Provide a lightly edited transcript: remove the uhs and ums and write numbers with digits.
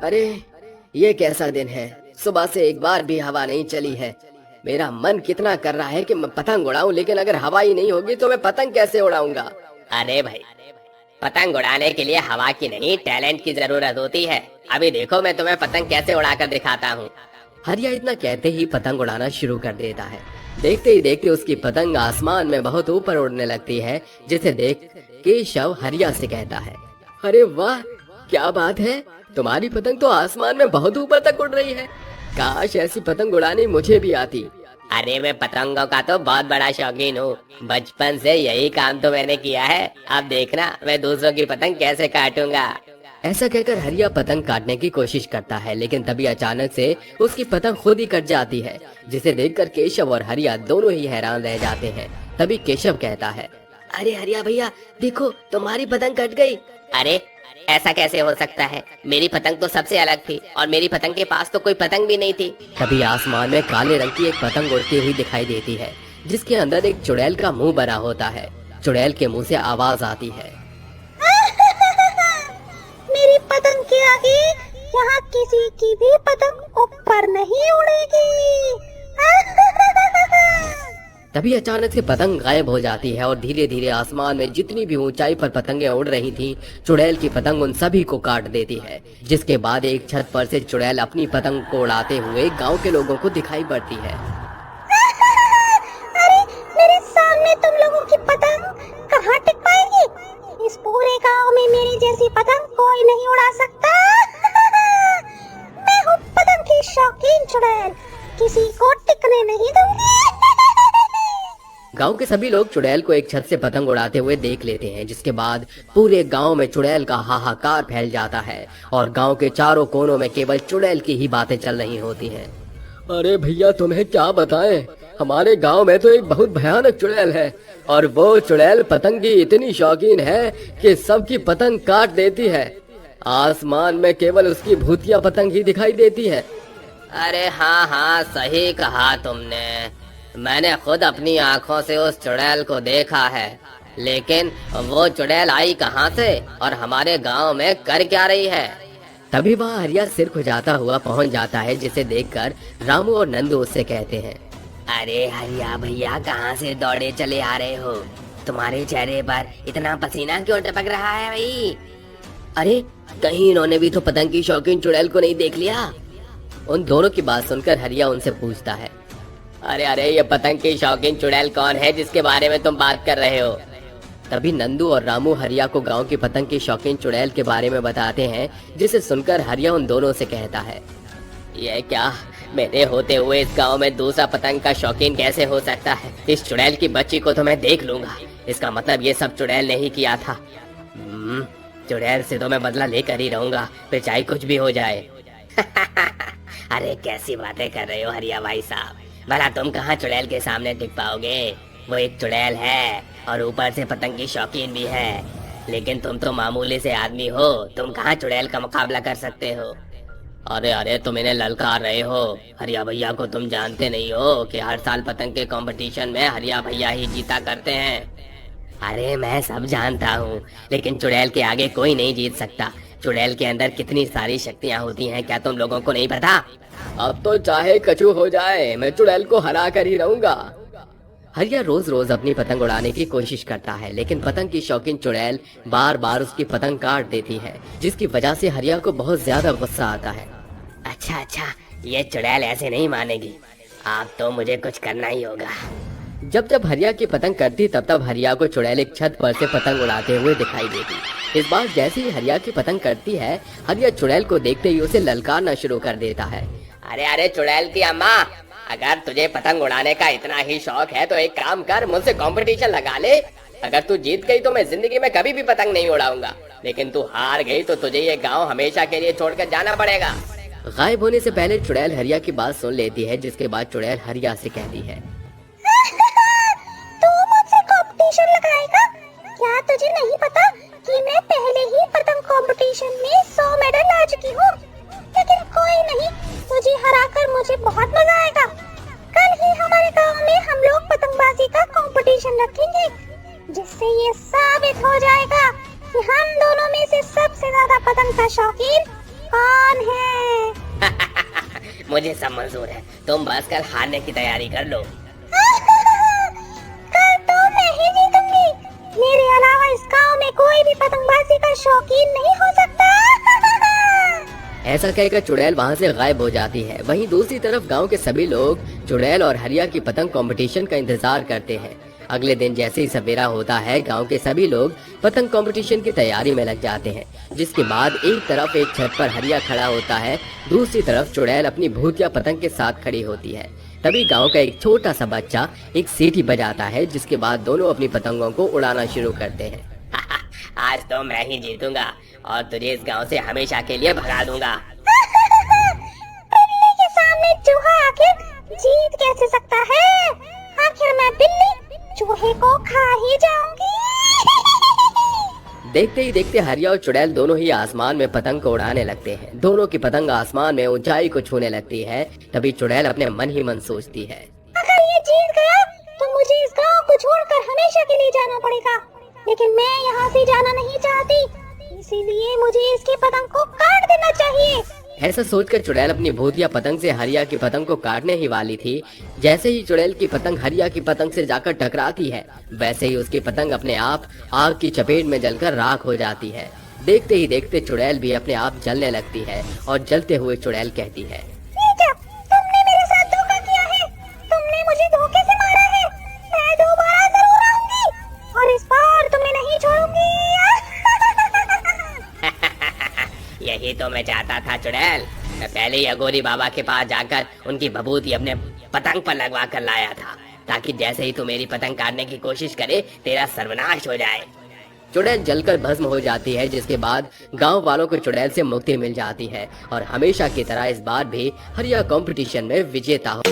अरे ये कैसा दिन है, सुबह से एक बार भी हवा नहीं चली है। मेरा मन कितना कर रहा है कि मैं पतंग उड़ाऊं, लेकिन अगर हवा ही नहीं होगी तो मैं पतंग कैसे उड़ाऊंगा। अरे भाई, पतंग उड़ाने के लिए हवा की नहीं टैलेंट की जरूरत होती है। अभी देखो मैं तुम्हें पतंग कैसे उड़ाकर दिखाता हूँ। हरिया इतना कहते ही पतंग उड़ाना शुरू कर देता है। देखते ही देखते उसकी पतंग आसमान में बहुत ऊपर उड़ने लगती है, जिसे देख केशव हरिया से कहता है, अरे वाह, क्या बात है, तुम्हारी पतंग तो आसमान में बहुत ऊपर तक उड़ रही है। काश ऐसी पतंग उड़ानी मुझे भी आती। अरे मैं पतंगों का तो बहुत बड़ा शौकीन हूँ, बचपन से यही काम तो मैंने किया है। अब देखना मैं दूसरों की पतंग कैसे काटूंगा। ऐसा कहकर हरिया पतंग काटने की कोशिश करता है, लेकिन तभी अचानक से उसकी पतंग खुद ही कट जाती है, जिसे देखकर केशव और हरिया दोनों ही हैरान रह जाते हैं। तभी केशव कहता है, अरे हरिया भैया, देखो तुम्हारी पतंग कट गई। अरे ऐसा कैसे हो सकता है, मेरी पतंग तो सबसे अलग थी और मेरी पतंग के पास तो कोई पतंग भी नहीं थी। तभी आसमान में काले रंग की एक पतंग उड़ती हुई दिखाई देती है, जिसके अंदर एक चुड़ैल का मुंह बना होता है। चुड़ैल के मुंह से आवाज आती है, मेरी पतंग के आगे यहाँ किसी की भी पतंग ऊपर नहीं उड़ेगी। तभी अचानक से पतंग गायब हो जाती है और धीरे धीरे आसमान में जितनी भी ऊंचाई पर पतंगें उड़ रही थीं, चुड़ैल की पतंग उन सभी को काट देती है। जिसके बाद एक छत पर से चुड़ैल अपनी पतंग को उड़ाते हुए गांव के लोगों को दिखाई पड़ती है। अरे मेरे सामने तुम लोगों की पतंग कहाँ टिक पाएगी? इस पूरे गांव में मेरी जैसी पतंग कोई नहीं उड़ा सकता। मैं हूँ पतंग की शौकीन चुड़ैल, किसी को टिकने नहीं दूंगी। गांव के सभी लोग चुड़ैल को एक छत से पतंग उड़ाते हुए देख लेते हैं, जिसके बाद पूरे गांव में चुड़ैल का हाहाकार फैल जाता है और गांव के चारों कोनों में केवल चुड़ैल की ही बातें चल रही होती हैं। अरे भैया, तुम्हें क्या बताएं, हमारे गांव में तो एक बहुत भयानक चुड़ैल है और वो चुड़ैल पतंग की इतनी शौकीन है कि सबकी पतंग काट देती है। आसमान में केवल उसकी भूतिया पतंग ही दिखाई देती है। अरे हाँ हाँ, सही कहा तुमने। मैंने खुद अपनी आंखों से उस चुड़ैल को देखा है, लेकिन वो चुड़ैल आई कहाँ से और हमारे गांव में कर क्या रही है? तभी वह हरिया सिर खुजाता हुआ पहुंच जाता है, जिसे देखकर रामू और नंदू उससे कहते हैं, अरे हरिया भैया, कहाँ से दौड़े चले आ रहे हो? तुम्हारे चेहरे पर इतना पसीना क्यों टपक रहा है भाई? अरे कहीं इन्होंने भी तो पतंग की शौकीन चुड़ैल को नहीं देख लिया? उन दोनों की बात सुनकर हरिया उनसे पूछता है, अरे अरे, ये पतंग की शौकीन चुड़ैल कौन है जिसके बारे में तुम बात कर रहे हो? तभी नंदू और रामू हरिया को गांव की पतंग की शौकीन चुड़ैल के बारे में बताते हैं, जिसे सुनकर हरिया उन दोनों से कहता है, ये क्या, मेरे होते हुए इस गांव में दूसरा पतंग का शौकीन कैसे हो सकता है? इस चुड़ैल की बच्ची को तो मैं देख लूंगा। इसका मतलब ये सब चुड़ैल ने ही किया था। चुड़ैल से तो मैं बदला लेकर ही रहूंगा, फिर चाहे कुछ भी हो जाए। अरे कैसी बातें कर रहे हो हरिया भाई साहब, भला तुम कहाँ चुड़ैल के सामने टिक पाओगे? वो एक चुड़ैल है और ऊपर से पतंग की शौकीन भी है, लेकिन तुम तो मामूली से आदमी हो, तुम कहाँ चुड़ैल का मुकाबला कर सकते हो? अरे अरे, तुम इन्हें ललकार रहे हो। हरिया भैया को तुम जानते नहीं हो कि हर साल पतंग के कंपटीशन में हरिया भैया ही जीता करते हैं। अरे मैं सब जानता हूँ, लेकिन चुड़ैल के आगे कोई नहीं जीत सकता। चुड़ैल के अंदर कितनी सारी शक्तियाँ होती हैं, क्या तुम लोगों को नहीं पता? अब तो चाहे कछु हो जाए, मैं चुड़ैल को हरा कर ही रहूंगा। हरिया रोज रोज अपनी पतंग उड़ाने की कोशिश करता है, लेकिन पतंग की शौकीन चुड़ैल बार बार उसकी पतंग काट देती है, जिसकी वजह से हरिया को बहुत ज्यादा गुस्सा आता है। अच्छा, ये चुड़ैल ऐसे नहीं मानेगी, अब तो मुझे कुछ करना ही होगा। जब जब हरिया की पतंग कटती, तब तब हरिया को चुड़ैल एक छत पर से पतंग उड़ाते हुए दिखाई देती। इस बार जैसे ही हरिया की पतंग कटती है, हरिया चुड़ैल को देखते ही उसे ललकारना शुरू कर देता है। अरे अरे चुड़ैल की अम्मा, अगर तुझे पतंग उड़ाने का इतना ही शौक है तो एक काम कर, मुझसे कंपटीशन लगा ले। अगर तू जीत गई तो मैं जिंदगी में कभी भी पतंग नहीं उड़ाऊंगा, लेकिन तू हार गई तो तुझे ये गांव हमेशा के लिए छोड़कर जाना पड़ेगा। गायब होने से पहले चुड़ैल हरिया की बात सुन लेती है, जिसके बाद चुड़ैल हरिया से कहती है, तू मुझसे कंपटीशन लगाएगा? क्या तुझे नहीं पता कि मैं पहले ही पतंग कंपटीशन में 100 मेडल ला चुकी हूँ? लेकिन कोई नहीं, तुझे हराकर मुझे बहुत मजा आएगा। कल ही हमारे गांव में हम लोग पतंगबाजी का कंपटीशन रखेंगे, जिससे ये साबित हो जाएगा कि हम दोनों में से सबसे ज्यादा पतंग का शौकीन कौन है? मुझे सब मंजूर है, तुम बस कल हारने की तैयारी कर लो। कल तो मैं ही जीतूंगी। मेरे अलावा इस गांव में कोई भी पतंगबाजी का शौकीन नहीं हो सकता। ऐसा कहकर चुड़ैल वहाँ से गायब हो जाती है। वहीं दूसरी तरफ गांव के सभी लोग चुड़ैल और हरिया की पतंग कंपटीशन का इंतजार करते हैं। अगले दिन जैसे ही सवेरा होता है, गांव के सभी लोग पतंग कंपटीशन की तैयारी में लग जाते हैं। जिसके बाद एक तरफ एक छत पर हरिया खड़ा होता है, दूसरी तरफ चुड़ैल अपनी भूतिया पतंग के साथ खड़ी होती है। तभी गांव का एक छोटा सा बच्चा एक सीटी बजाता है, जिसके बाद दोनों अपनी पतंगों को उड़ाना शुरू करते हैं। आज तो मैं ही जीतूंगा और तुझे इस गांव से हमेशा के लिए भगा दूंगा। बिल्ली के सामने चूहा आखिर जीत कैसे सकता है? आखिर मैं बिल्ली चूहे को खा ही जाऊंगी। देखते ही देखते हरिया और चुड़ैल दोनों ही आसमान में पतंग को उड़ाने लगते हैं। दोनों की पतंग आसमान में ऊंचाई को छूने लगती है। तभी चुड़ैल अपने मन ही मन सोचती है, अगर ये जीत गया तो मुझे इस गांव को छोड़कर हमेशा के लिए जाना पड़ेगा। लेकिन मैं यहाँ से जाना नहीं चाहती, इसीलिए मुझे इसकी पतंग को काट देना चाहिए। ऐसा सोचकर चुड़ैल अपनी भूतिया पतंग से हरिया की पतंग को काटने ही वाली थी। जैसे ही चुड़ैल की पतंग हरिया की पतंग से जाकर टकराती है, वैसे ही उसकी पतंग अपने आप आग की चपेट में जलकर राख हो जाती है। देखते ही देखते चुड़ैल भी अपने आप जलने लगती है और जलते हुए चुड़ैल कहती है, तुमने मेरे साथ धोखा किया है, तुमने मुझे धोखे से मारा है। मैं दोबारा जरूर आऊंगी और इस बार तुम्हें नहीं छोड़ूंगी। यही तो मैं चाहता था चुड़ैल। मैं पहले ही अघोरी बाबा के पास जाकर उनकी भभूति अपने पतंग पर लगवा कर लाया था, ताकि जैसे ही तू मेरी पतंग काटने की कोशिश करे तेरा सर्वनाश हो जाए। चुड़ैल जलकर भस्म हो जाती है, जिसके बाद गांव वालों को चुड़ैल से मुक्ति मिल जाती है और हमेशा की तरह इस बार भी हरिया कंपटीशन में विजेता हो।